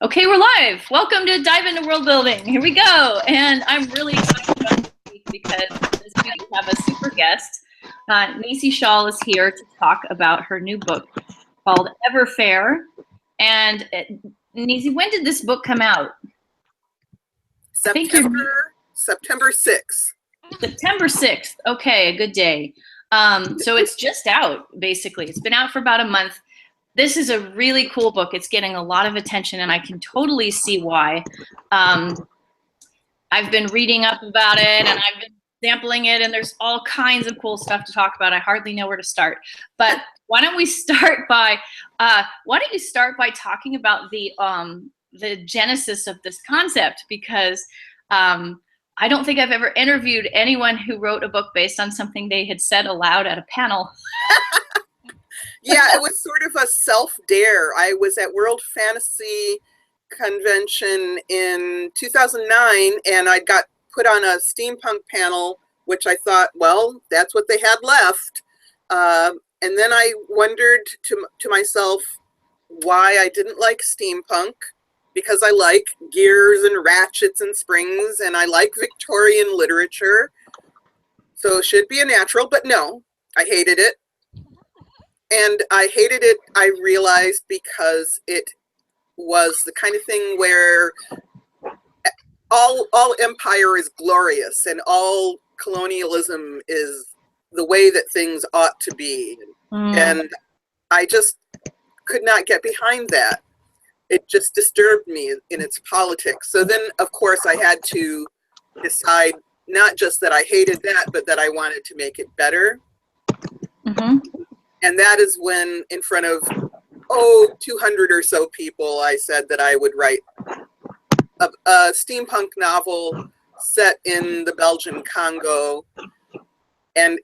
Okay, we're live. Welcome to Dive into World Building. Here we go. And I'm really excited about this week because this week we have a super guest. Nisi Shawl is here to talk about her new book called Everfair. And Nisi, when did this book come out? September 6th. September 6th. Okay, a good day. So it's just out, basically. It's been out for about a month. This is a really cool book. It's getting a lot of attention, and I can totally see why. I've been reading up about it, and I've been sampling it, and there's all kinds of cool stuff to talk about. I hardly know where to start. But why don't you start by talking about the genesis of this concept? Because I don't think I've ever interviewed anyone who wrote a book based on something they had said aloud at a panel. Yeah, it was sort of a self-dare. I was at World Fantasy Convention in 2009, and I got put on a steampunk panel, which I thought, well, that's what they had left. And then I wondered to myself why I didn't like steampunk, because I like gears and ratchets and springs, and I like Victorian literature. So it should be a natural, but no, I hated it. And I hated it, I realized, because it was the kind of thing where all empire is glorious and all colonialism is the way that things ought to be. And I just could not get behind that. It just disturbed me in its politics. So then, of course, I had to decide not just that I hated that, but that I wanted to make it better. And that is when, in front of, 200 or so people, I said that I would write a steampunk novel set in the Belgian Congo. And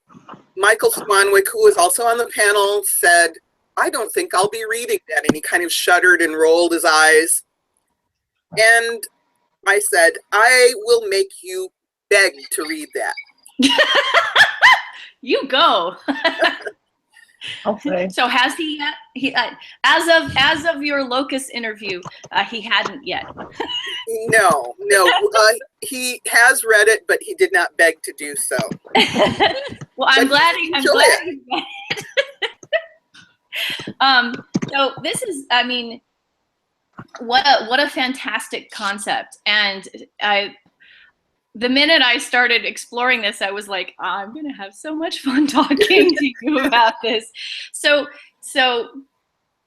Michael Swanwick, who was also on the panel, said, I don't think I'll be reading that. And he kind of shuddered and rolled his eyes. And I said, I will make you beg to read that. You go. Okay. So has he yet? As of your Locus interview, he hadn't yet. No. He has read it, but he did not beg to do so. Well, I'm glad he read it. So this is, I mean, what a fantastic concept. And the minute I started exploring this, I was like, I'm going to have so much fun talking to you about this. So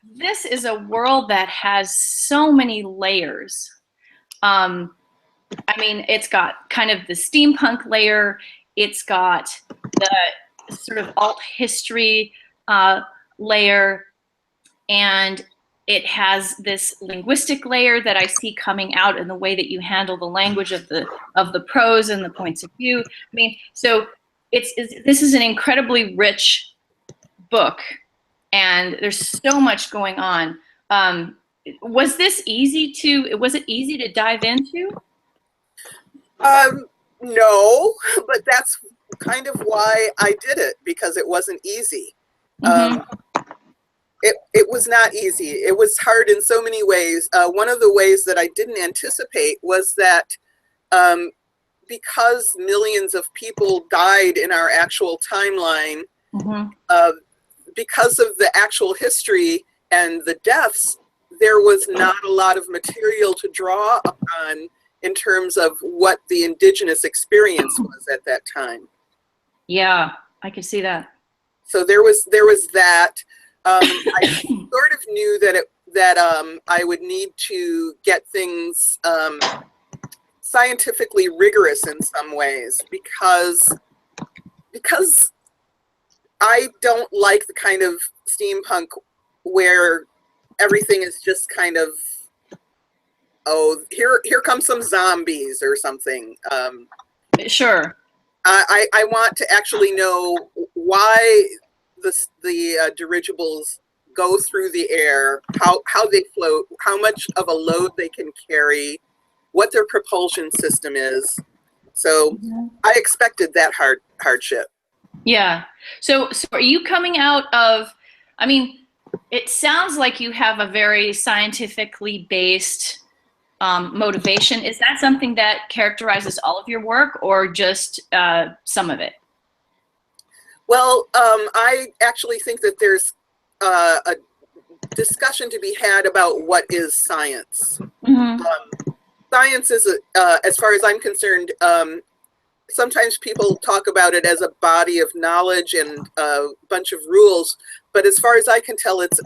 this is a world that has so many layers. I mean, it's got kind of the steampunk layer. It's got the sort of alt history layer, and it has this linguistic layer that I see coming out in the way that you handle the language of the prose and the points of view. I mean, so this is an incredibly rich book, and there's so much going on. Was it easy to dive into? No, but that's kind of why I did it, because it wasn't easy. It was not easy. It was hard in so many ways. One of the ways that I didn't anticipate was that because millions of people died in our actual timeline, because of the actual history and the deaths, there was not a lot of material to draw upon in terms of what the indigenous experience was at that time. Yeah, I can see that. So there was that. I sort of knew that I would need to get things scientifically rigorous in some ways, because I don't like the kind of steampunk where everything is just kind of, here come some zombies or something. Sure. I want to actually know why the dirigibles go through the air, how they float, how much of a load they can carry, what their propulsion system is. So I expected that hardship. Yeah. So are you coming out of, I mean, It sounds like you have a very scientifically based motivation. Is that something that characterizes all of your work, or just some of it? Well, I actually think that there's a discussion to be had about what is science. Mm-hmm. Science is, as far as I'm concerned, sometimes people talk about it as a body of knowledge and a bunch of rules, but as far as I can tell, it's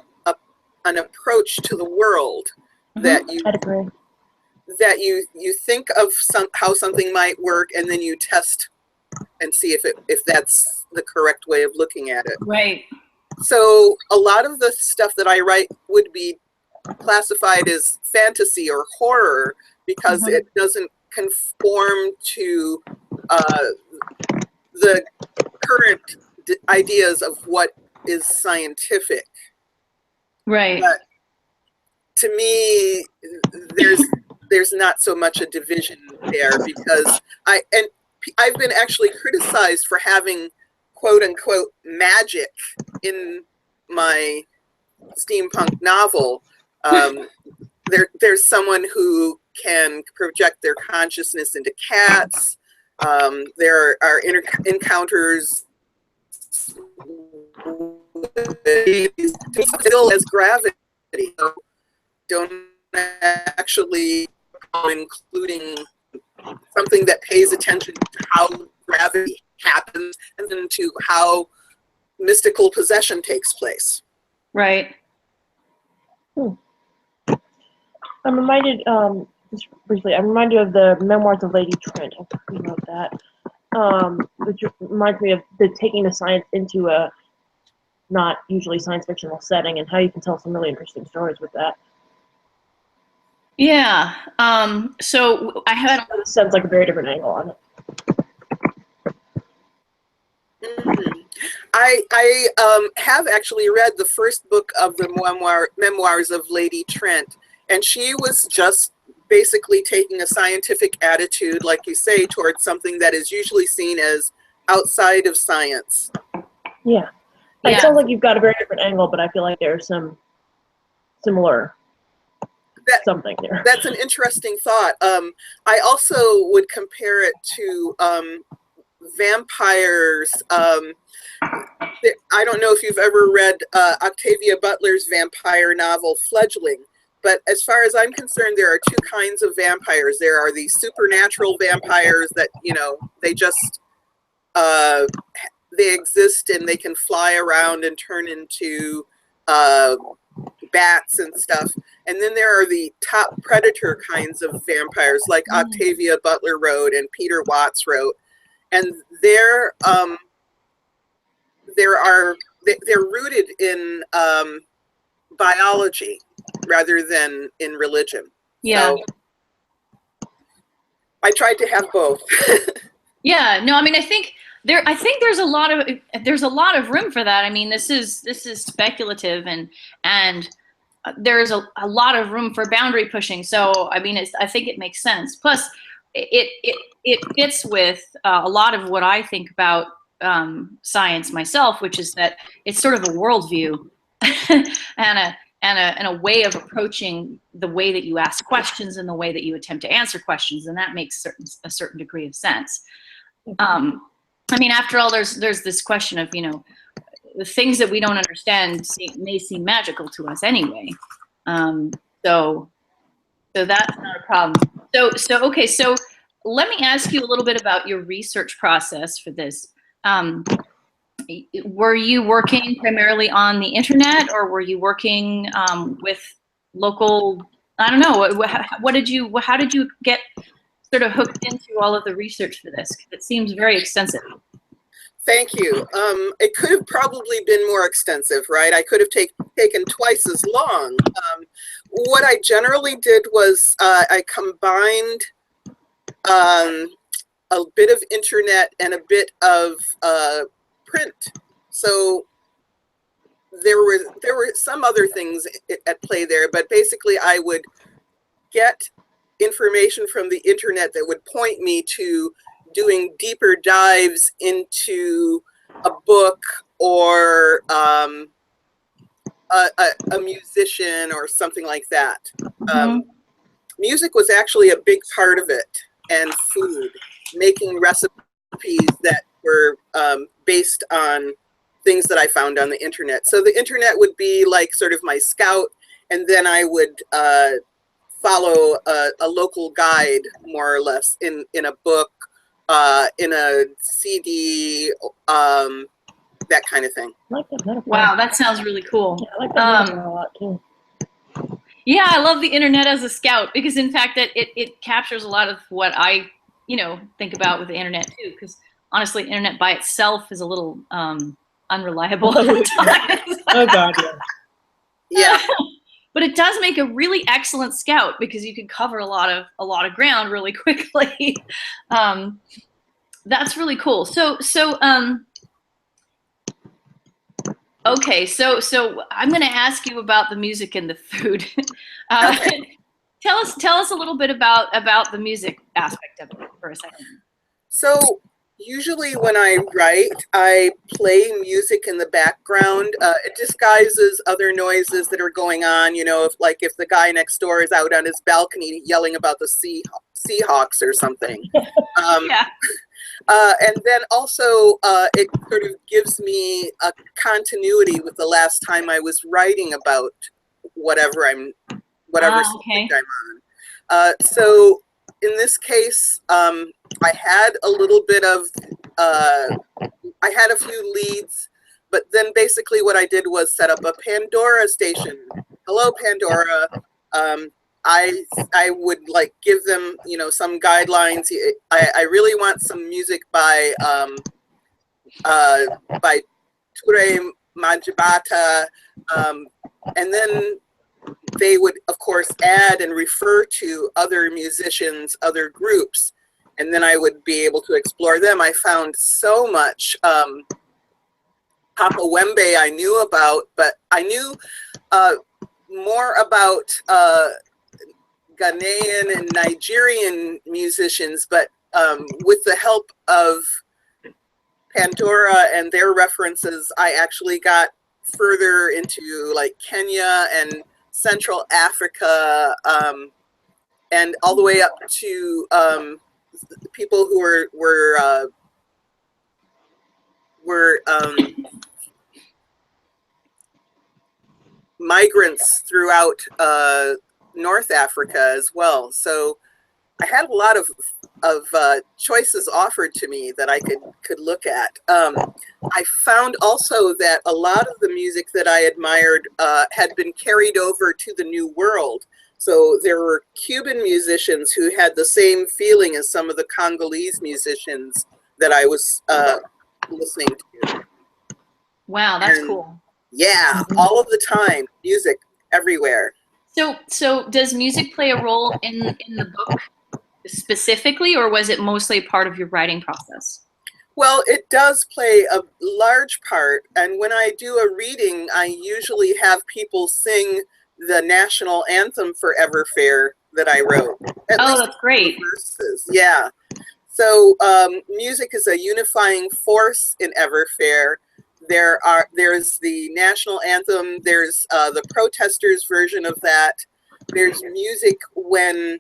an approach to the world that I'd agree. you think of how something might work, and then you test and see if that's the correct way of looking at it. Right. So a lot of the stuff that I write would be classified as fantasy or horror because it doesn't conform to the current ideas of what is scientific. Right. But to me, there's not so much a division there, because I've been actually criticized for having quote unquote magic in my steampunk novel. There's someone who can project their consciousness into cats. There are encounters still as gravity. Don't actually including something that pays attention to how gravity happens and then to how mystical possession takes place. Right. I'm reminded, just briefly, I'm reminded of the Memoirs of Lady Trent. I wrote that, which reminds me of taking the science into a not usually science fictional setting, and how you can tell some really interesting stories with that. Yeah. So I had. It sounds like a very different angle on it. I have actually read the first book of the Memoirs of Lady Trent, and she was just basically taking a scientific attitude, like you say, towards something that is usually seen as outside of science. Yeah. It sounds like you've got a very different angle, but I feel like there's some similar something there. That's an interesting thought. I also would compare it to vampires. I don't know if you've ever read Octavia Butler's vampire novel, Fledgling, but as far as I'm concerned, there are two kinds of vampires. There are the supernatural vampires that, you know, they just, they exist and they can fly around and turn into bats and stuff. And then there are the top predator kinds of vampires, like Octavia Butler wrote and Peter Watts wrote. And they're rooted in biology rather than in religion. Yeah. So I tried to have both. Yeah. No, I mean, I think there's a lot of room for that. I mean, this is speculative, and there's a lot of room for boundary pushing. So I mean, I think it makes sense. Plus, it fits with a lot of what I think about science myself, which is that it's sort of a worldview and a way of approaching the way that you ask questions and the way that you attempt to answer questions, and that makes a certain degree of sense. I mean, after all, there's this question of, you know, the things that we don't understand may seem magical to us anyway. So that's not a problem. Okay, so let me ask you a little bit about your research process for this. Were you working primarily on the internet, or were you working with local? I don't know. How did you get sort of hooked into all of the research for this? 'Cause it seems very extensive. Thank you. It could have probably been more extensive, right? I could have taken twice as long. What I generally did was I combined a bit of internet and a bit of print. So there were some other things at play there, but basically I would get information from the internet that would point me to doing deeper dives into a book or a musician or something like that. Music was actually a big part of it, and food, making recipes that were based on things that I found on the internet. So the internet would be like sort of my scout, and then I would follow a local guide, more or less, in a book, in a CD, that kind of thing. I like that metaphor. Wow, that sounds really cool. Yeah, I like that metaphor a lot too. Yeah, I love the internet as a scout because, in fact, that it captures a lot of what I, think about with the internet too. Because honestly, internet by itself is a little unreliable at times. Oh God, yeah. Yeah. But it does make a really excellent scout because you can cover a lot of ground really quickly. That's really cool. Okay, so I'm going to ask you about the music and the food. Okay. Tell us a little bit about the music aspect of it for a second. So usually when I write, I play music in the background. It disguises other noises that are going on. If the guy next door is out on his balcony yelling about the Seahawks or something. Yeah. And then also it sort of gives me a continuity with the last time I was writing about whatever subject I'm on. So in this case, I had a little bit of, I had a few leads, but then basically what I did was set up a Pandora station. Hello, Pandora. I would give them, some guidelines. I really want some music by Ture Majibata, and then they would, of course, add and refer to other musicians, other groups, and then I would be able to explore them. I found so much Papa Wembe I knew about, but I knew more about Ghanaian and Nigerian musicians, but with the help of Pandora and their references, I actually got further into Kenya and Central Africa, and all the way up to people who were migrants throughout North Africa as well. So I had a lot of choices offered to me that I could look at. I found also that a lot of the music that I admired had been carried over to the New World. So there were Cuban musicians who had the same feeling as some of the Congolese musicians that I was listening to. Wow, that's cool. Yeah, all of the time, music everywhere. So does music play a role in the book specifically, or was it mostly part of your writing process? Well, it does play a large part, and when I do a reading, I usually have people sing the national anthem for Everfair that I wrote. Oh, that's great. Verses. Yeah. So music is a unifying force in Everfair. There's the national anthem, there's the protesters version of that. There's music when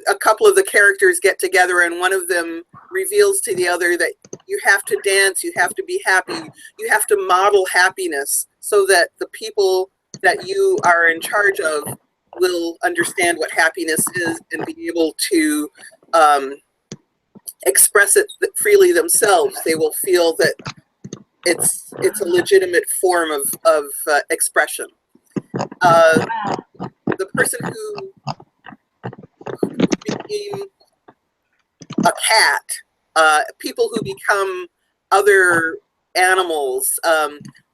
a couple of the characters get together and one of them reveals to the other that you have to dance, you have to be happy, you have to model happiness so that the people that you are in charge of will understand what happiness is and be able to express it freely themselves. They will feel that it's a legitimate form of expression. The person who became a cat, people who become other animals,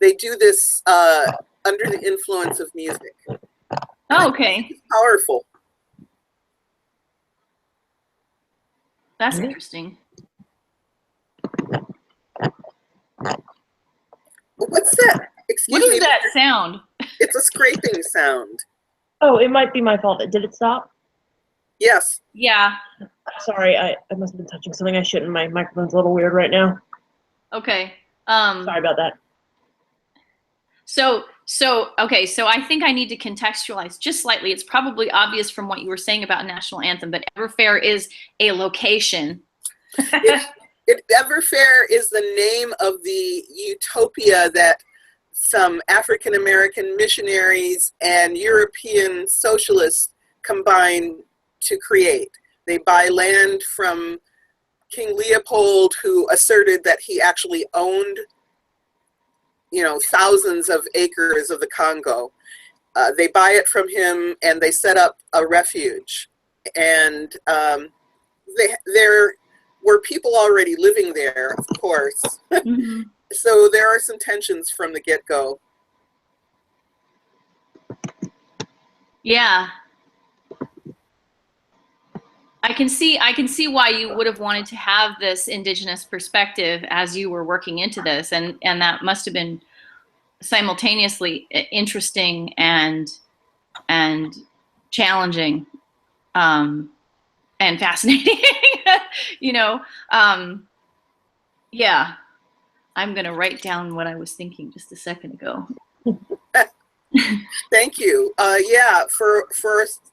they do this under the influence of music. Oh, okay. It's powerful. That's interesting. What's that? Excuse me. What is that sound? It's a scraping sound. Oh, it might be my fault. Did it stop? Yes. Yeah. Sorry, I must have been touching something I shouldn't. My microphone's a little weird right now. Okay. Sorry about that. Okay, so I think I need to contextualize just slightly. It's probably obvious from what you were saying about national anthem, but Everfair is a location. Everfair is the name of the utopia that some African American missionaries and European socialists combined to create. They buy land from King Leopold, who asserted that he actually owned, thousands of acres of the Congo. They buy it from him and they set up a refuge. And there were people already living there, of course. Mm-hmm. So there are some tensions from the get-go. Yeah. I can see why you would have wanted to have this indigenous perspective as you were working into this, and that must have been simultaneously interesting and challenging, and fascinating. Yeah. I'm gonna write down what I was thinking just a second ago. Thank you. Yeah, for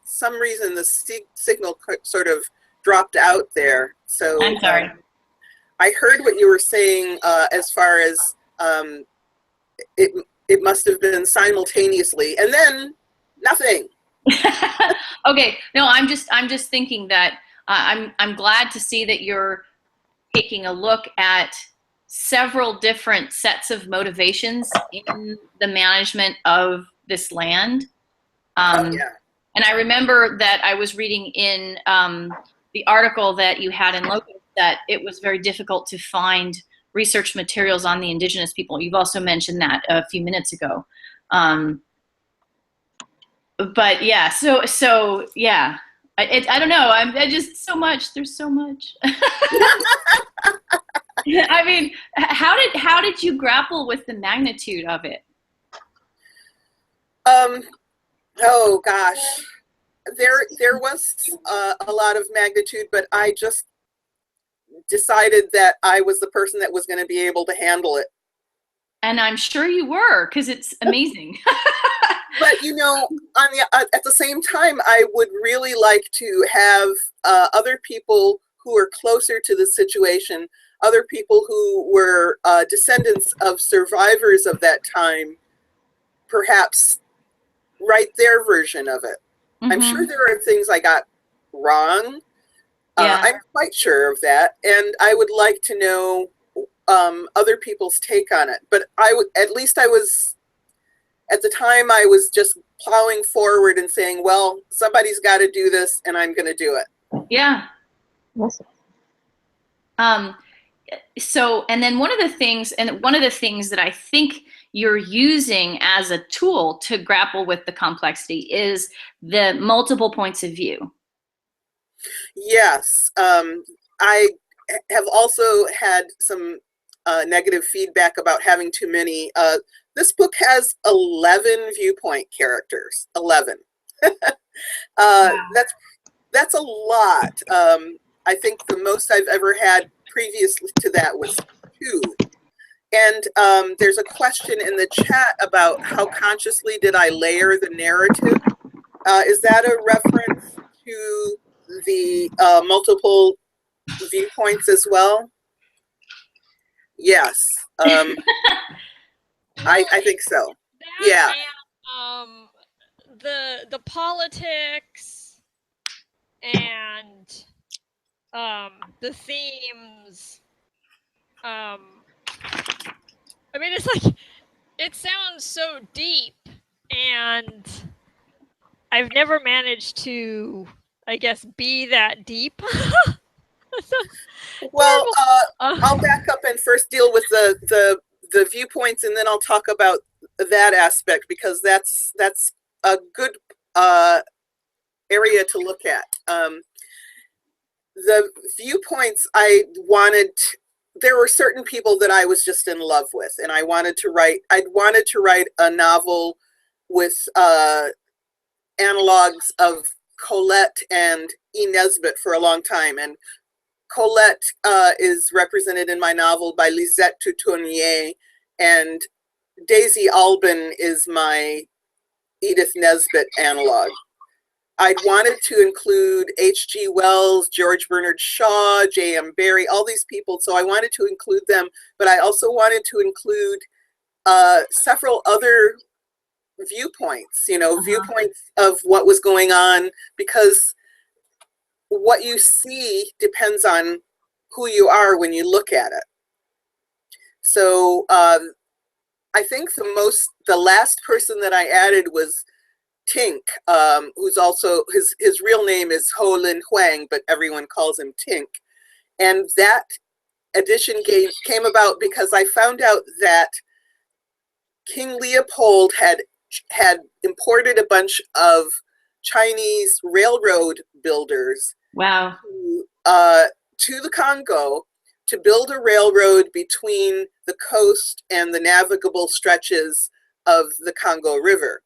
some reason the signal sort of dropped out there. So I'm sorry. I heard what you were saying as far as it must have been simultaneously, and then nothing. Okay, no, I'm just thinking that I'm glad to see that you're taking a look at several different sets of motivations in the management of this land. Yeah. And I remember that I was reading in the article that you had in Locus that it was very difficult to find research materials on the indigenous people. You've also mentioned that a few minutes ago. But yeah, so yeah, I don't know. I just so much. There's so much. I mean, how did you grapple with the magnitude of it? Oh gosh, there was a lot of magnitude, but I just decided that I was the person that was going to be able to handle it. And I'm sure you were, because it's amazing. But at the same time, I would really like to have other people who are closer to the situation, other people who were descendants of survivors of that time, perhaps write their version of it. Mm-hmm. I'm sure there are things I got wrong. Yeah. I'm quite sure of that. And I would like to know other people's take on it. But at the time, I was just plowing forward and saying, well, somebody's got to do this, and I'm going to do it. Yeah. Awesome. So, and then one of the things that I think you're using as a tool to grapple with the complexity is the multiple points of view. Yes. I have also had some negative feedback about having too many. This book has 11 viewpoint characters. 11. Wow. That's a lot. I think the most I've ever had previously to that was 2. And there's a question in the chat about how consciously did I layer the narrative. Is that a reference to the multiple viewpoints as well? Yes. I think so. Yeah. And, the politics and the themes. I mean, it's like, it sounds so deep, and I've never managed to, I guess, be that deep. Well, I'll back up and first deal with the viewpoints, and then I'll talk about that aspect, because that's a good area to look at. The viewpoints there were certain people that I was just in love with, and I'd wanted to write a novel with analogs of Colette and E. Nesbit for a long time. And Colette is represented in my novel by Lisette Toutonnier, and Daisy Albin is my Edith Nesbit analog. I'd wanted to include H.G. Wells, George Bernard Shaw, J.M. Barrie, all these people. So I wanted to include them, but I also wanted to include several other viewpoints, viewpoints of what was going on, because what you see depends on who you are when you look at it. So I think the last person that I added was Tink, who's also, his real name is Ho Lin Huang, but everyone calls him Tink. And that addition came about because I found out that King Leopold had imported a bunch of Chinese railroad builders Wow. to the Congo to build a railroad between the coast and the navigable stretches of the Congo River.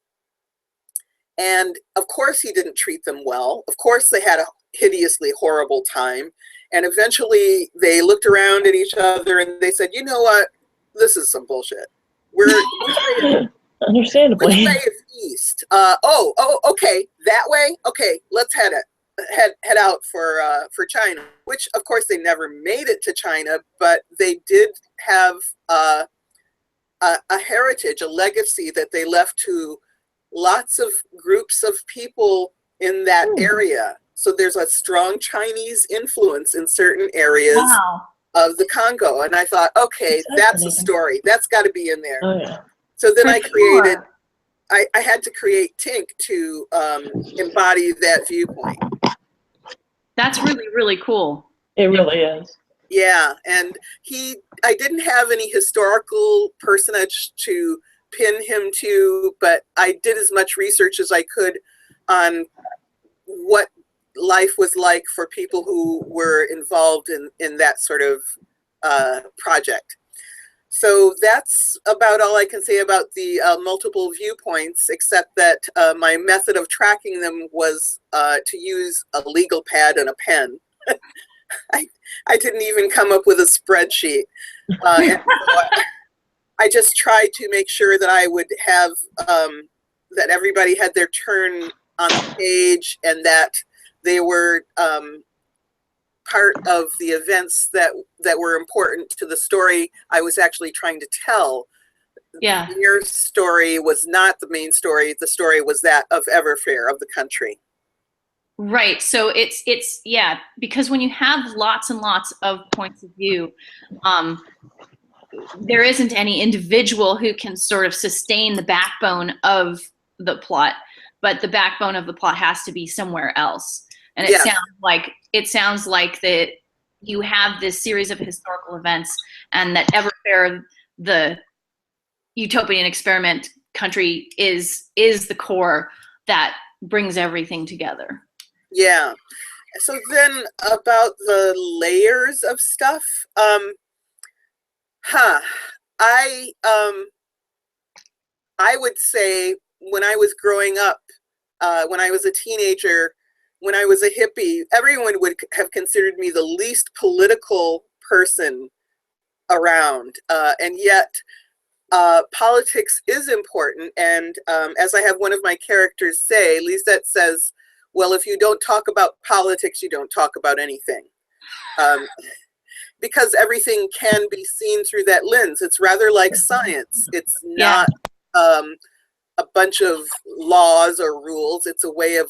And of course he didn't treat them well. Of course they had a hideously horrible time. And eventually they looked around at each other and they said, you know what, this is some bullshit. Understandably. Which way is east? Okay, that way? Okay, let's head out for China, which of course they never made it to China, but they did have a heritage, a legacy that they left to lots of groups of people in that area. So there's a strong Chinese influence in certain areas of the Congo. And I thought, okay, that's a story. That's got to be in there. Oh, yeah. So then I created, I had to create Tink to embody that viewpoint. That's really, really cool. It really is. Yeah, and I didn't have any historical personage to pin him to, but I did as much research as I could on what life was like for people who were involved in that sort of project. So that's about all I can say about the multiple viewpoints, except that my method of tracking them was to use a legal pad and a pen. I didn't even come up with a spreadsheet. And so I just tried to make sure that I would have, that everybody had their turn on the page and that they were part of the events that were important to the story I was actually trying to tell. Yeah. Their story was not the main story. The story was that of Everfair, of the country. Right. So it's yeah, because when you have lots and lots of points of view, there isn't any individual who can sort of sustain the backbone of the plot, but the backbone of the plot has to be somewhere else. And it sounds like that you have this series of historical events, and that Everfair, the utopian experiment country, is the core that brings everything together. Yeah. So then about the layers of stuff, I would say when I was growing up, when I was a teenager, when I was a hippie, everyone would have considered me the least political person around. And yet politics is important. And as I have one of my characters say, Lisette says, well, if you don't talk about politics, you don't talk about anything. Because everything can be seen through that lens. It's rather like science. It's not a bunch of laws or rules. It's a way of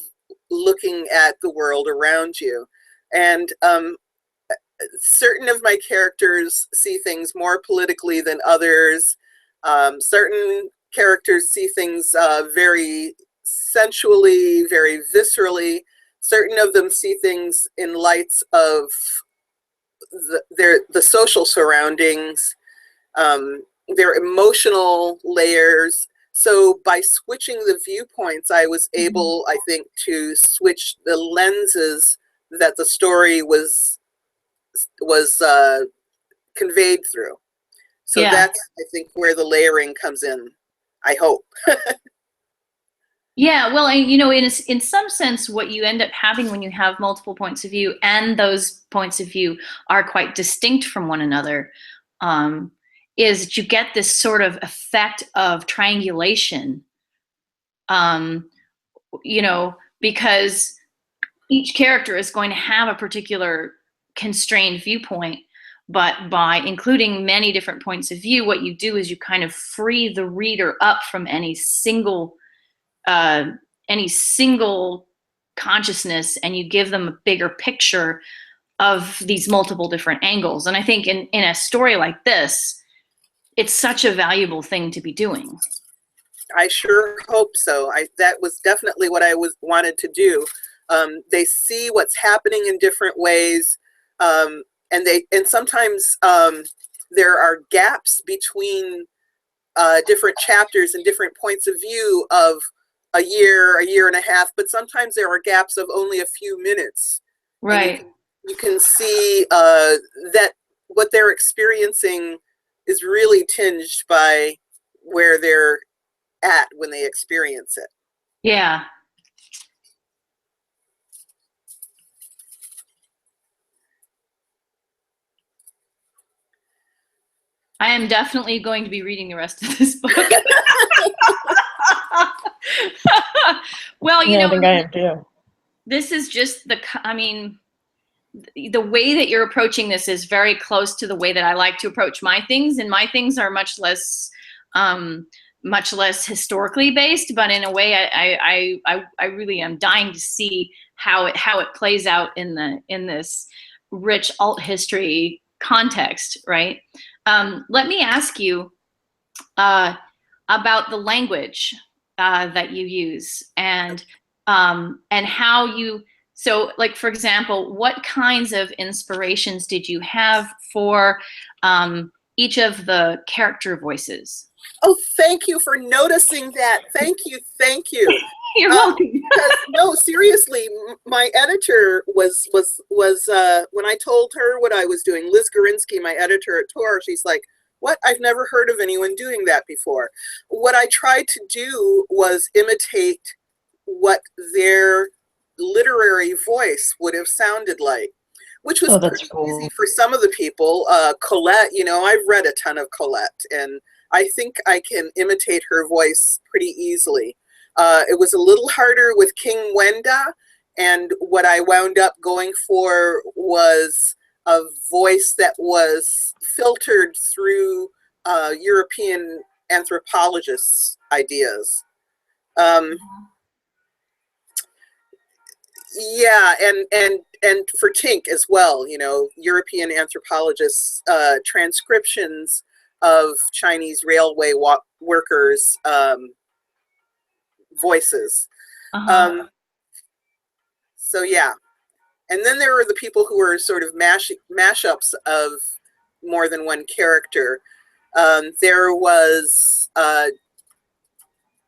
looking at the world around you. And certain of my characters see things more politically than others. Certain characters see things very sensually, very viscerally. Certain of them see things in lights of the social surroundings, their emotional layers. So by switching the viewpoints, I was able, I think, to switch the lenses that the story was conveyed through. So that's, I think, where the layering comes in, I hope. Yeah, well, in some sense, what you end up having when you have multiple points of view, and those points of view are quite distinct from one another, is that you get this sort of effect of triangulation, you know, because each character is going to have a particular constrained viewpoint, but by including many different points of view, what you do is you kind of free the reader up from any single consciousness, and you give them a bigger picture of these multiple different angles. And I think in a story like this, it's such a valuable thing to be doing. I sure hope so. That was definitely what I wanted to do. They see what's happening in different ways, and sometimes there are gaps between different chapters and different points of view of a year and a half, but sometimes there are gaps of only a few minutes. Right. You can see that what they're experiencing is really tinged by where they're at when they experience it. Yeah. I am definitely going to be reading the rest of this book. Well, you know, I think I am too. this is just I mean, the way that you're approaching this is very close to the way that I like to approach my things, and my things are much less historically based, but in a way I really am dying to see how it plays out in this rich alt history context, right? Let me ask you about the language that you use, and how you, so like, for example, what kinds of inspirations did you have for each of the character voices? Oh, thank you for noticing that. Thank you. Thank you. You're welcome. No, seriously, my editor was when I told her what I was doing, Liz Gorinsky, my editor at Tor, she's like, what? I've never heard of anyone doing that before. What I tried to do was imitate what their literary voice would have sounded like, which was pretty easy for some of the people. Colette, you know, I've read a ton of Colette, and I think I can imitate her voice pretty easily. It was a little harder with King Wenda, and what I wound up going for was a voice that was filtered through European anthropologists' ideas. Yeah, and for Tink as well, you know, European anthropologists' transcriptions of Chinese railway workers' voices. So yeah, and then there were the people who were sort of mashups of more than one character. There was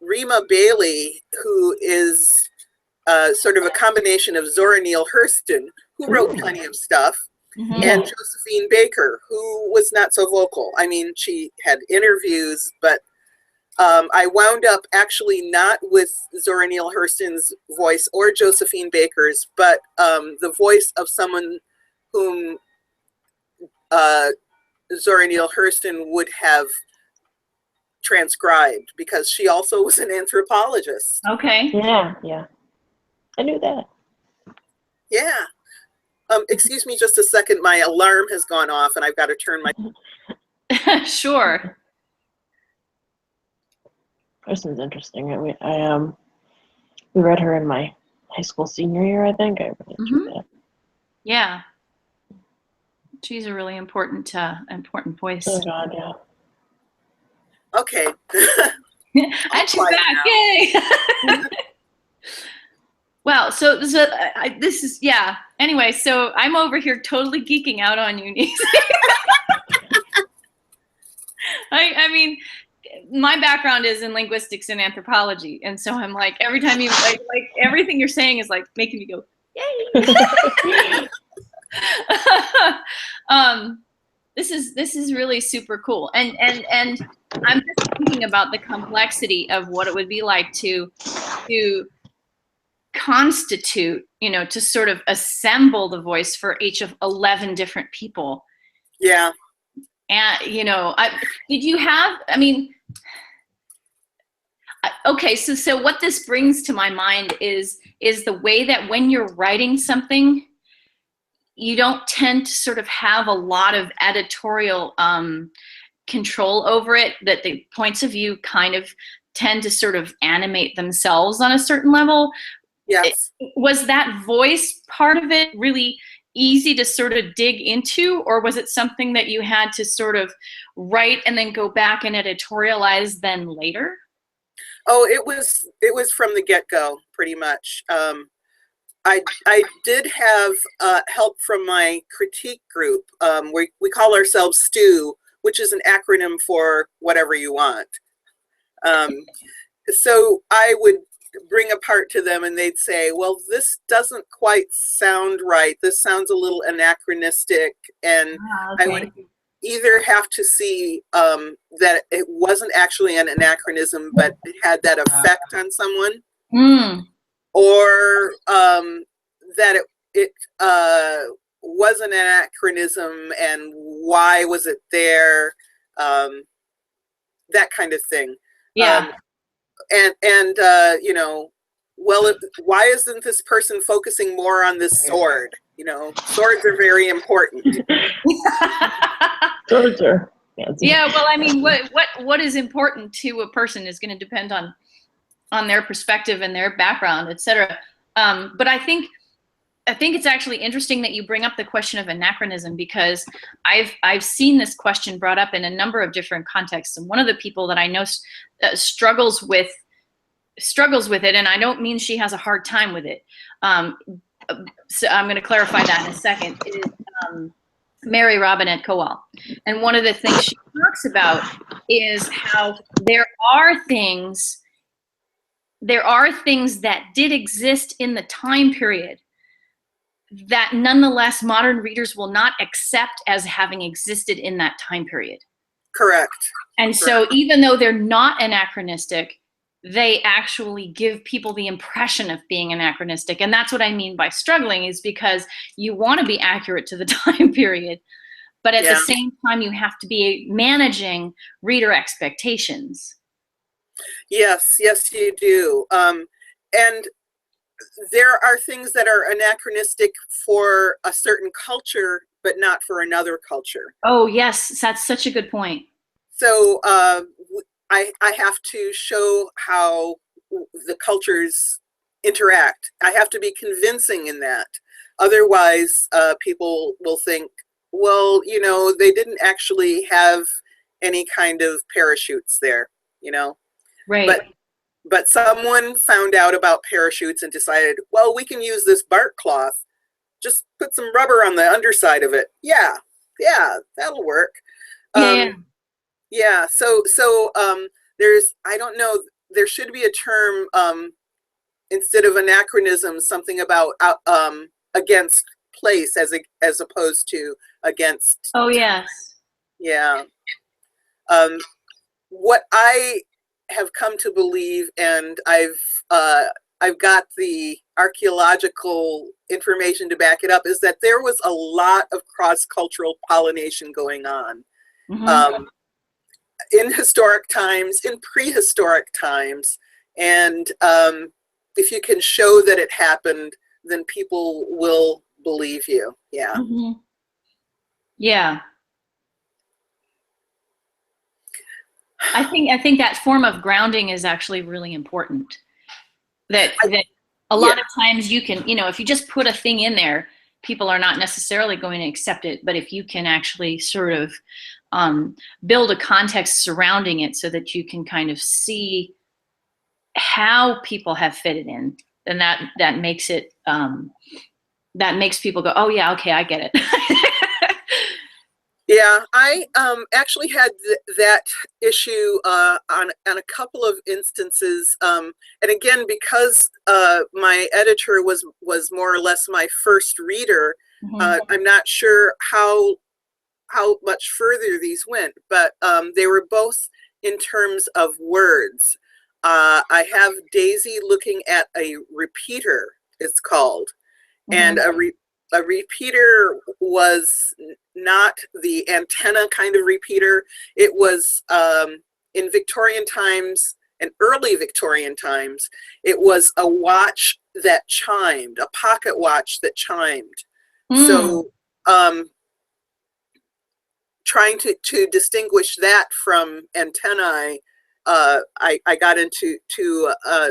Rima Bailey, who is sort of a combination of Zora Neale Hurston, who wrote plenty of stuff, and Josephine Baker, who was not so vocal. I mean, she had interviews, but I wound up actually not with Zora Neale Hurston's voice or Josephine Baker's, but the voice of someone whom Zora Neale Hurston would have transcribed, because she also was an anthropologist. Okay. Yeah. I knew that. Yeah. Excuse me just a second. My alarm has gone off and I've got to turn my... Sure. Hurston's interesting. We read her in my high school senior year, I think. I really enjoyed that. Yeah. She's a really important voice. Oh God, yeah. Okay. And she's back. Yay! Well, so this is, yeah. Anyway, so I'm over here totally geeking out on you, Nisi. I mean, my background is in linguistics and anthropology, and so I'm like, every time you like everything you're saying is like making me go, yay! This is really super cool, and I'm just thinking about the complexity of what it would be like to constitute, you know, to sort of assemble the voice for each of 11 different people. Yeah. And, you know, did you have, I mean, okay, so what this brings to my mind is the way that when you're writing something, you don't tend to sort of have a lot of editorial control over it, that the points of view kind of tend to sort of animate themselves on a certain level. Yes. Was that voice part of it really easy to sort of dig into, or was it something that you had to sort of write and then go back and editorialize then later? Oh, it was from the get-go, pretty much. I did have help from my critique group. We call ourselves STEW, which is an acronym for whatever you want. So I would bring a part to them and they'd say, well, this doesn't quite sound right. This sounds a little anachronistic. And Okay. I would either have to see that it wasn't actually an anachronism, but it had that effect on someone. Or that it was an anachronism and why was it there, that kind of thing. Yeah. And you know, well, why isn't this person focusing more on this sword? You know, swords are very important. Swords are fancy. Yeah, well, I mean, what is important to a person is going to depend on their perspective and their background, etc. But I think it's actually interesting that you bring up the question of anachronism, because I've seen this question brought up in a number of different contexts, and one of the people that I know struggles with it, and I don't mean she has a hard time with it. So I'm going to clarify that in a second. Is Mary Robinette Kowal, and one of the things she talks about is how there are things that did exist in the time period that nonetheless modern readers will not accept as having existed in that time period. Correct. And so even though they're not anachronistic, they actually give people the impression of being anachronistic. And that's what I mean by struggling, is because you want to be accurate to the time period, but at the same time you have to be managing reader expectations. Yes, yes, you do. And there are things that are anachronistic for a certain culture, but not for another culture. Oh, yes, that's such a good point. So I have to show how the cultures interact. I have to be convincing in that. Otherwise, people will think, well, you know, they didn't actually have any kind of parachutes there, you know? Right. But someone found out about parachutes and decided, well, we can use this bark cloth. Just put some rubber on the underside of it. Yeah, that'll work. Yeah. So there's, I don't know, there should be a term instead of anachronism, something about against place as opposed to against. Oh, yes. Yeah. What I have come to believe, and I've got the archaeological information to back it up, is that there was a lot of cross-cultural pollination going on. Mm-hmm. In historic times, in prehistoric times, and if you can show that it happened, then people will believe you. Yeah. Mm-hmm. Yeah. I think that form of grounding is actually really important. That a lot of times you can, you know, if you just put a thing in there, people are not necessarily going to accept it. But if you can actually sort of build a context surrounding it so that you can kind of see how people have fitted in, then that makes it that makes people go, oh yeah, okay, I get it. Yeah, I actually had that issue on a couple of instances, and again, because my editor was more or less my first reader, I'm not sure how much further these went, but they were both in terms of words. I have Daisy looking at a repeater, it's called, and a repeater was not the antenna kind of repeater. It was in Victorian times and early Victorian times, it was a watch that chimed, a pocket watch that chimed. So trying to distinguish that from antennae, I got into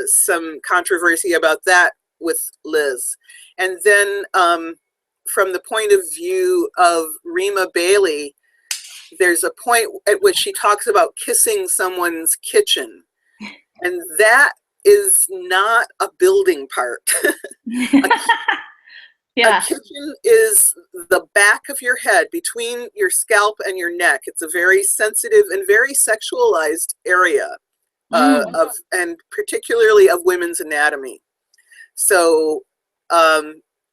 some controversy about that with Liz. And then from the point of view of Rima Bailey, there's a point at which she talks about kissing someone's kitchen. And that is not a building part. Yeah. A kitchen is the back of your head, between your scalp and your neck. It's a very sensitive and very sexualized area of, and particularly of women's anatomy. So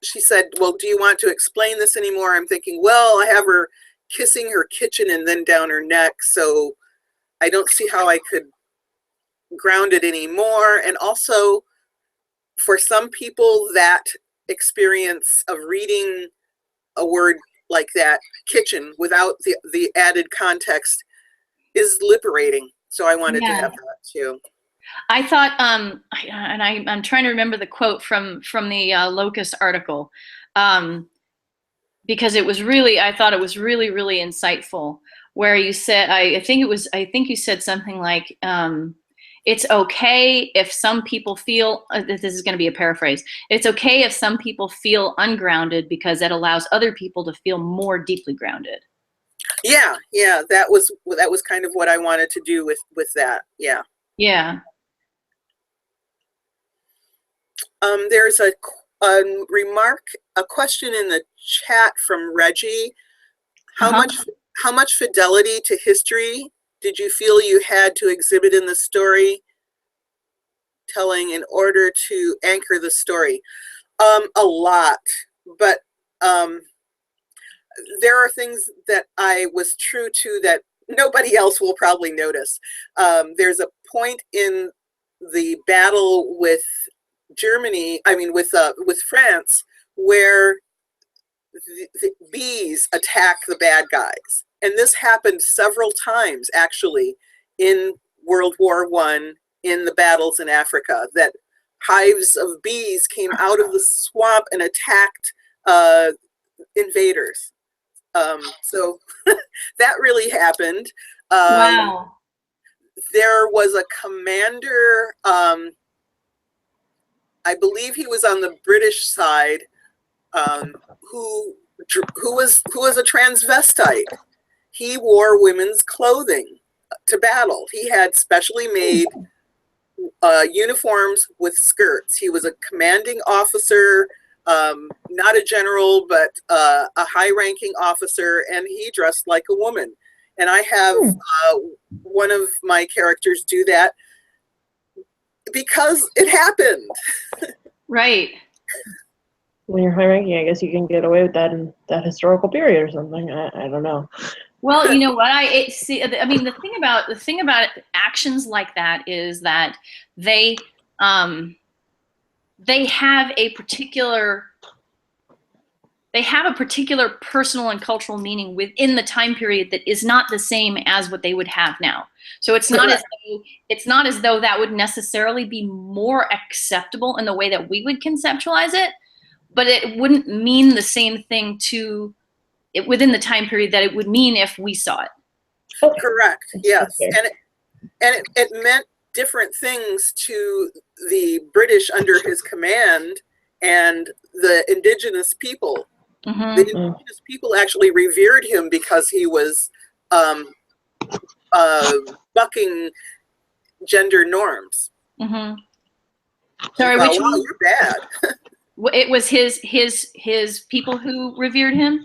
she said, well, do you want to explain this anymore? I'm thinking, well, I have her kissing her kitchen and then down her neck, so I don't see how I could ground it anymore. And also, for some people, that experience of reading a word like that, kitchen, without the added context is liberating. So I wanted to have that too. I thought, and I'm trying to remember the quote from the Locust article, because it was really, I thought it was really, really insightful, where you said, I think you said something like, it's okay if some people feel, this is going to be a paraphrase, it's okay if some people feel ungrounded because that allows other people to feel more deeply grounded. Yeah, that was kind of what I wanted to do with that. Yeah. There's a remark, a question in the chat from Reggie. How much fidelity to history did you feel you had to exhibit in the story telling in order to anchor the story? A lot, but there are things that I was true to that nobody else will probably notice. There's a point in the battle with Germany, with France, where the bees attack the bad guys. And this happened several times, actually, in World War I, in the battles in Africa, that hives of bees came out of the swamp and attacked invaders. So that really happened. Wow. There was a commander, I believe he was on the British side, who was a transvestite. He wore women's clothing to battle. He had specially made uniforms with skirts. He was a commanding officer, not a general, but a high-ranking officer, and he dressed like a woman. And I have one of my characters do that because it happened. Right. When you're high ranking, I guess you can get away with that in that historical period or something. I don't know. Well, you know what the thing about actions like that is that they have a particular personal and cultural meaning within the time period that is not the same as what they would have now. So it's not as though that would necessarily be more acceptable in the way that we would conceptualize it, but it wouldn't mean the same thing to it within the time period that it would mean if we saw it. Correct. Yes, and it meant different things to the British under his command and the indigenous people. The indigenous people actually revered him because he was bucking gender norms. Sorry, which one? You're bad. It was his people who revered him?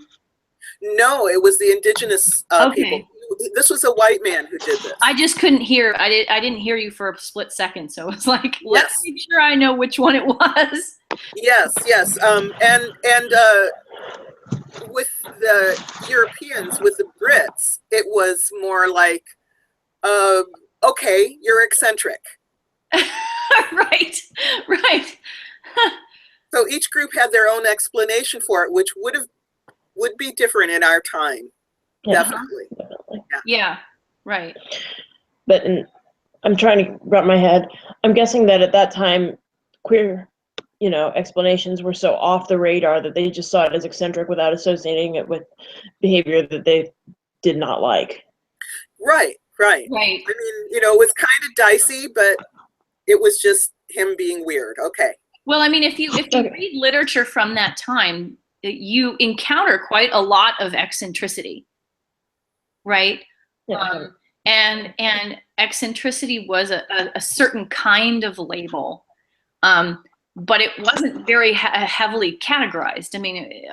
No, it was the indigenous people. This was a white man who did this. I just couldn't hear. I didn't hear you for a split second, so it's like, let's make sure I know which one it was. Yes. And with the Europeans, with the Brits, it was more like, okay, you're eccentric. Right. So each group had their own explanation for it, which would be different in our time. Yeah, Definitely. definitely. Yeah, right. But I'm trying to wrap my head. I'm guessing that at that time, queer, explanations were so off the radar that they just saw it as eccentric without associating it with behavior that they did not like. Right. Right. I mean, it was kind of dicey, but it was just him being weird. Okay. Well, I mean, if you read literature from that time, you encounter quite a lot of eccentricity, right? Yeah. And eccentricity was a certain kind of label, but it wasn't very heavily categorized. I mean,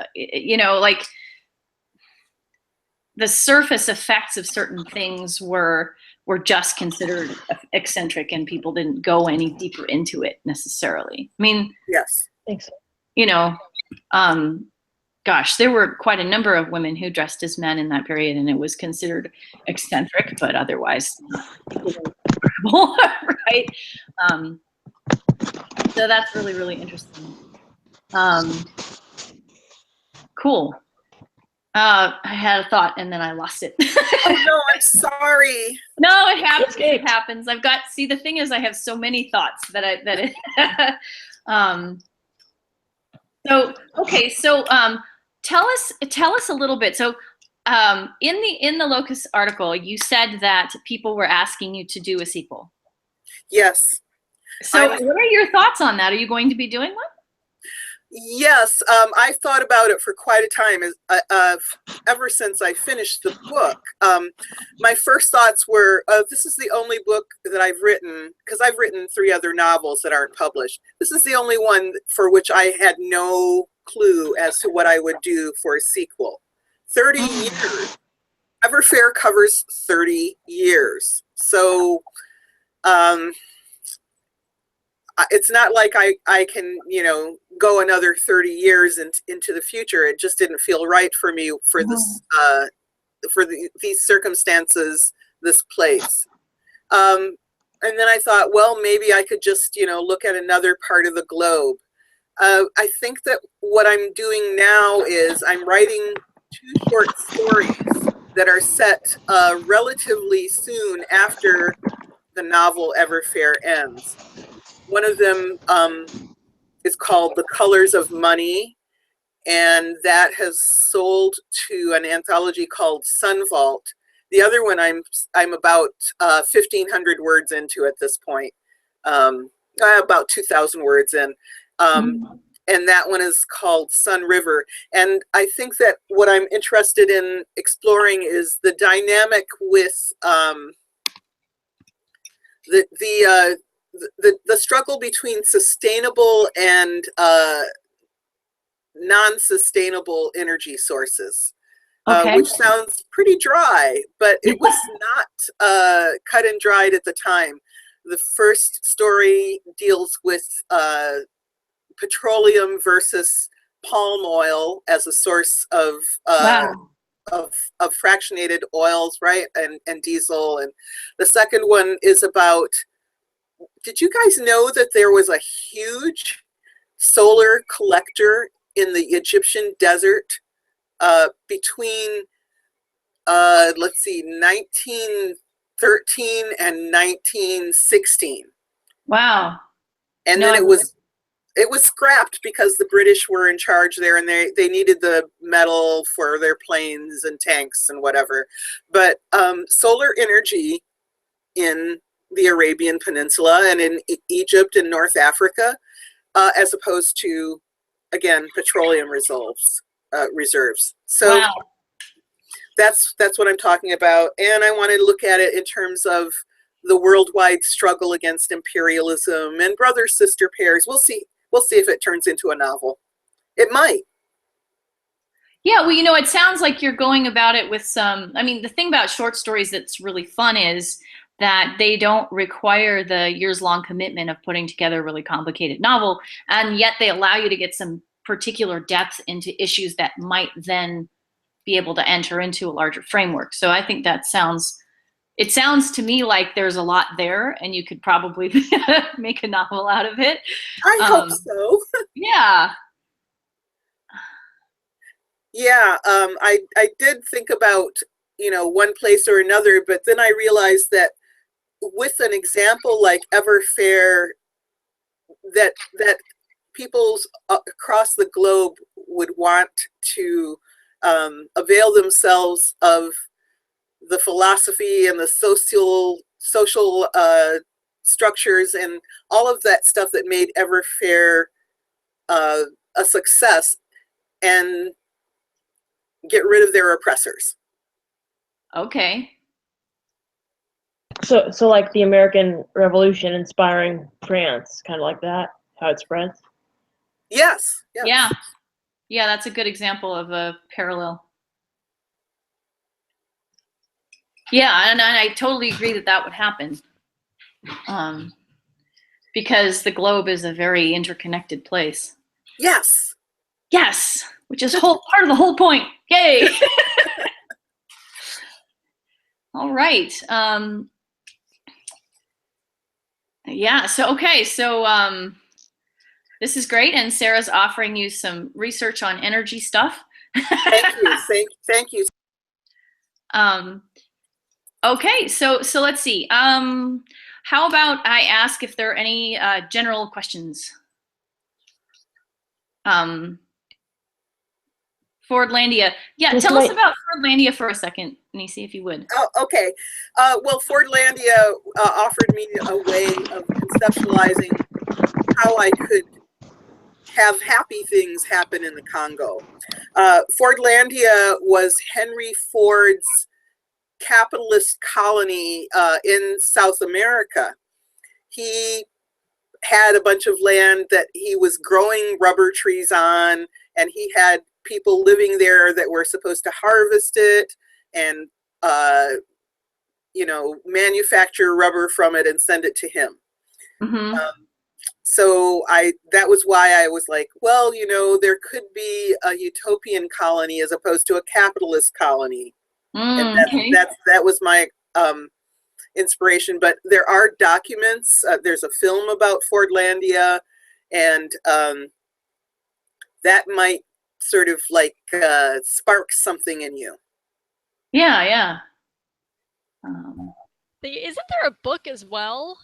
like the surface effects of certain things were just considered eccentric, and people didn't go any deeper into it necessarily. I mean, yes, thanks. Gosh, there were quite a number of women who dressed as men in that period, and it was considered eccentric, but otherwise not right? So that's really, really interesting. Cool. I had a thought and then I lost it. Oh no, I'm sorry. No, it happens. It happens. The thing is I have so many thoughts so tell us a little bit. So in the Locus article, you said that people were asking you to do a sequel. Yes. So what are your thoughts on that? Are you going to be doing one? Yes, I thought about it for quite a time, ever since I finished the book. My first thoughts were, this is the only book that I've written, because I've written 3 other novels that aren't published. This is the only one for which I had no clue as to what I would do for a sequel. 30 years. Everfair covers 30 years. So it's not like I can, go another 30 years into the future. It just didn't feel right for me for this, these circumstances, this place. And then I thought, well, maybe I could just, look at another part of the globe. I think that what I'm doing now is I'm writing 2 short stories that are set relatively soon after the novel Everfair ends. One of them is called The Colors of Money, and that has sold to an anthology called Sun Vault. The other one I'm about 1,500 words into at this point, about 2,000 words in, and that one is called Sun River. And I think that what I'm interested in exploring is the dynamic with the struggle between sustainable and non-sustainable energy sources, which sounds pretty dry, but it was not cut and dried at the time. The first story deals with petroleum versus palm oil as a source of fractionated oils, right, and diesel. And the second one is about, did you guys know that there was a huge solar collector in the Egyptian desert between, let's see, 1913 and 1916? Wow. And then it was scrapped because the British were in charge there, and they needed the metal for their planes and tanks and whatever. But solar energy in the Arabian Peninsula and in Egypt and North Africa, as opposed to, again, petroleum reserves. So that's what I'm talking about. And I want to look at it in terms of the worldwide struggle against imperialism and brother-sister pairs. We'll see if it turns into a novel. It might. Yeah, well, it sounds like you're going about it with some, I mean, the thing about short stories that's really fun is that they don't require the years-long commitment of putting together a really complicated novel, and yet they allow you to get some particular depth into issues that might then be able to enter into a larger framework. So I think it sounds to me like there's a lot there, and you could probably make a novel out of it. I hope so. Yeah. Yeah, I did think about, one place or another, but then I realized that with an example like Everfair, that peoples across the globe would want to avail themselves of the philosophy and the social structures and all of that stuff that made Everfair a success, and get rid of their oppressors. Okay. So like the American Revolution inspiring France, kind of like that, how it spreads. Yes. Yeah. Yeah, that's a good example of a parallel. Yeah, and I totally agree that that would happen. Because the globe is a very interconnected place. Yes. Yes, which is part of the whole point. Yay! All right. Yeah, so okay, so this is great, and Sarah's offering you some research on energy stuff. Thank you. Thank you. Okay, so let's see. How about I ask if there are any general questions? Fordlandia. Yeah, Just tell us like- about Fordlandia for a second, Nisi, if you would. Oh, okay. Well, Fordlandia offered me a way of conceptualizing how I could have happy things happen in the Congo. Fordlandia was Henry Ford's capitalist colony in South America. He had a bunch of land that he was growing rubber trees on, and he had people living there that were supposed to harvest it and manufacture rubber from it and send it to him. Mm-hmm. So that was why I was like, well, there could be a utopian colony as opposed to a capitalist colony. And Okay. that was my inspiration. But there are documents. There's a film about Fordlandia, and that might sort of like spark something in you. Yeah. Isn't there a book as well?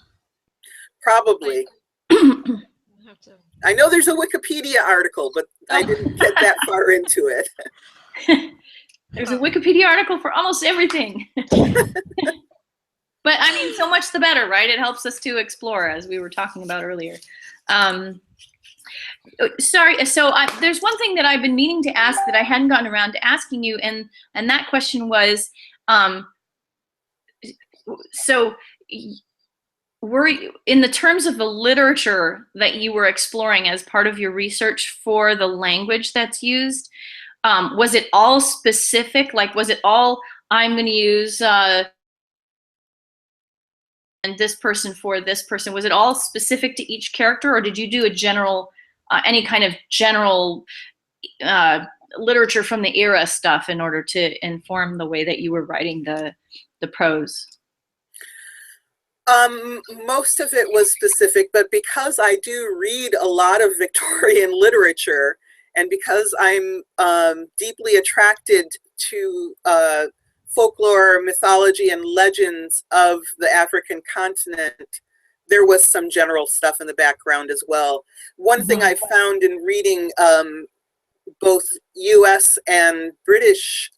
Probably. Have to... I know there's a Wikipedia article, but I didn't get that far into it. There's a Wikipedia article for almost everything. But I mean, so much the better, right? It helps us to explore, as we were talking about earlier. Sorry, so there's one thing that I've been meaning to ask that I hadn't gotten around to asking you, and that question was, so were you, in the terms of the literature that you were exploring as part of your research for the language that's used, was it all specific? Like, was it all, I'm going to use and this person for this person? Was it all specific to each character, or did you do a general, any kind of general literature from the era stuff in order to inform the way that you were writing the prose? Most of it was specific, but because I do read a lot of Victorian literature, and because I'm deeply attracted to folklore, mythology, and legends of the African continent, there was some general stuff in the background as well. One thing I found in reading both US and British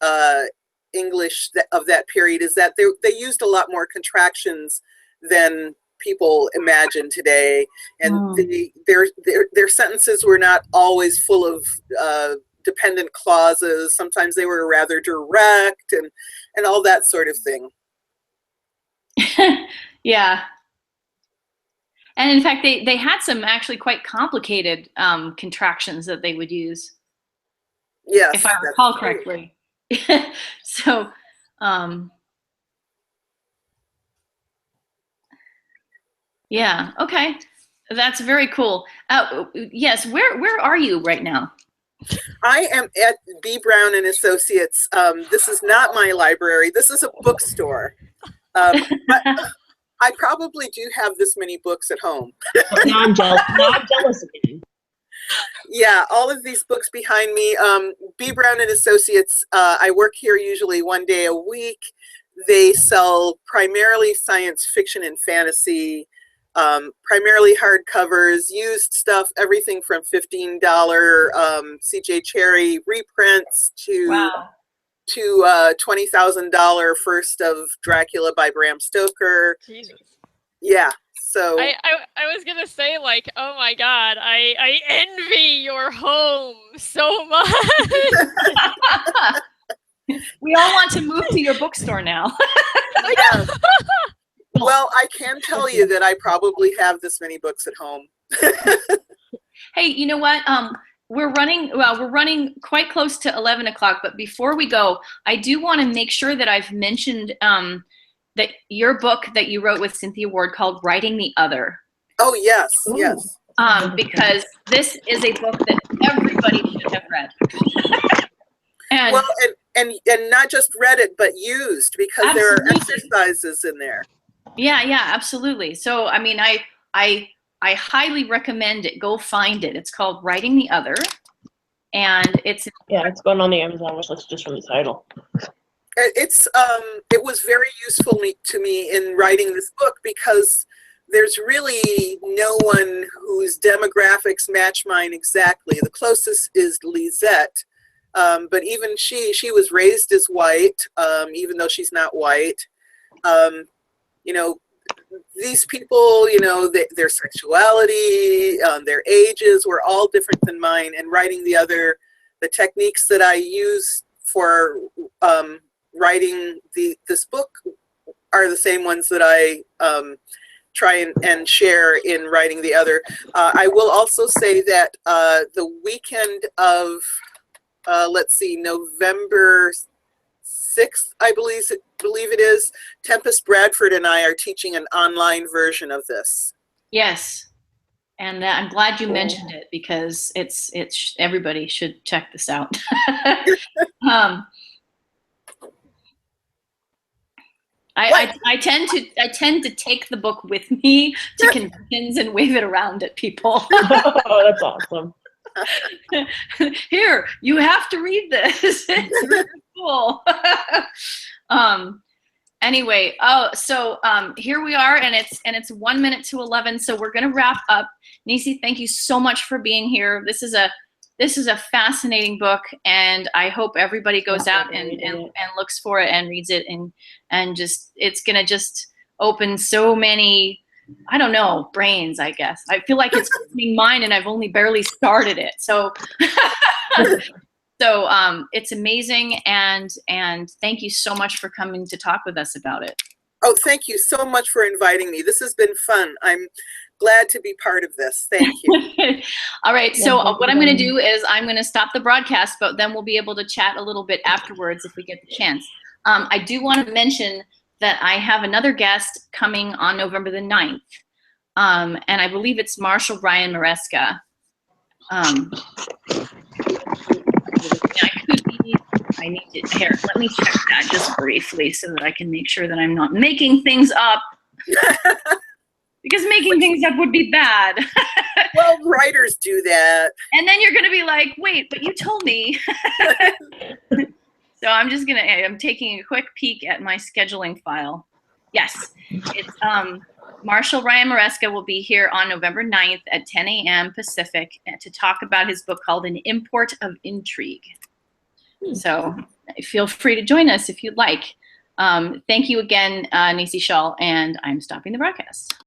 English of that period is that they used a lot more contractions than people imagine today, and their sentences were not always full of dependent clauses. Sometimes they were rather direct and all that sort of thing. Yeah. And in fact, they had some actually quite complicated contractions that they would use. Yes, if I recall correctly. So, yeah, okay, that's very cool. Yes, where are you right now? I am at B. Brown and Associates. This is not my library. This is a bookstore. But I probably do have this many books at home. Now I'm jealous again. Yeah, all of these books behind me. B. Brown and Associates. I work here usually 1 day a week. They sell primarily science fiction and fantasy, primarily hardcovers, used stuff, everything from $15 C.J. Cherry reprints to Wow. $20,000 First of Dracula by Bram Stoker. Jesus. Yeah, so I was gonna say, like, oh my god, I envy your home so much. We all want to move to your bookstore now. yeah. Well, I can tell you that I probably have this many books at home. Hey, you know what? We're running quite close to 11 o'clock, but before we go, I do want to make sure that I've mentioned that your book that you wrote with Cynthia Ward called Writing the Other. Oh, yes, Ooh. yes. Because this is a book that everybody should have read. And Well, and not just read it, but used, because there are exercises in there. yeah, absolutely. So, I mean, I highly recommend it. Go find it. It's called Writing the Other, and it's going on the Amazon wish list just from the title. It was very useful to me in writing this book, because there's really no one whose demographics match mine exactly. The closest is Lisette, but even she was raised as white, even though she's not white. You know, these people, you know, their sexuality, their ages were all different than mine. And Writing the Other, the techniques that I use for writing this book are the same ones that I try and share in Writing the Other. I will also say that the weekend of, let's see, November 6th, I believe it is, Tempest Bradford and I are teaching an online version of this. yes, and I'm glad you mentioned it, because it's everybody should check this out. I tend to take the book with me to conventions and wave it around at people. Oh, that's awesome. Here, you have to read this. It's really cool. Anyway, so here we are, and it's 1 minute to 11. So we're gonna wrap up. Nisi, thank you so much for being here. This is a fascinating book, and I hope everybody goes out and looks for it and reads it, and just it's gonna just open so many, I don't know, brains, I guess. I feel like it's opening mine, and I've only barely started it. So so it's amazing, and thank you so much for coming to talk with us about it. Oh, thank you so much for inviting me. This has been fun. I'm glad to be part of this. Thank you. All right, so what I'm going to do is I'm going to stop the broadcast, but then we'll be able to chat a little bit afterwards if we get the chance. I do want to mention that I have another guest coming on November the 9th, and I believe it's Marshall Ryan Maresca. I need to, here, let me check that just briefly so that I can make sure that I'm not making things up. Because making things up would be bad. Well, writers do that. And then you're going to be like, wait, but you told me. So I'm just I'm taking a quick peek at my scheduling file. Yes, it's Marshall Ryan Maresca will be here on November 9th at 10 a.m. Pacific to talk about his book called An Import of Intrigue. So feel free to join us if you'd like. Thank you again, Nisi Shawl, and I'm stopping the broadcast.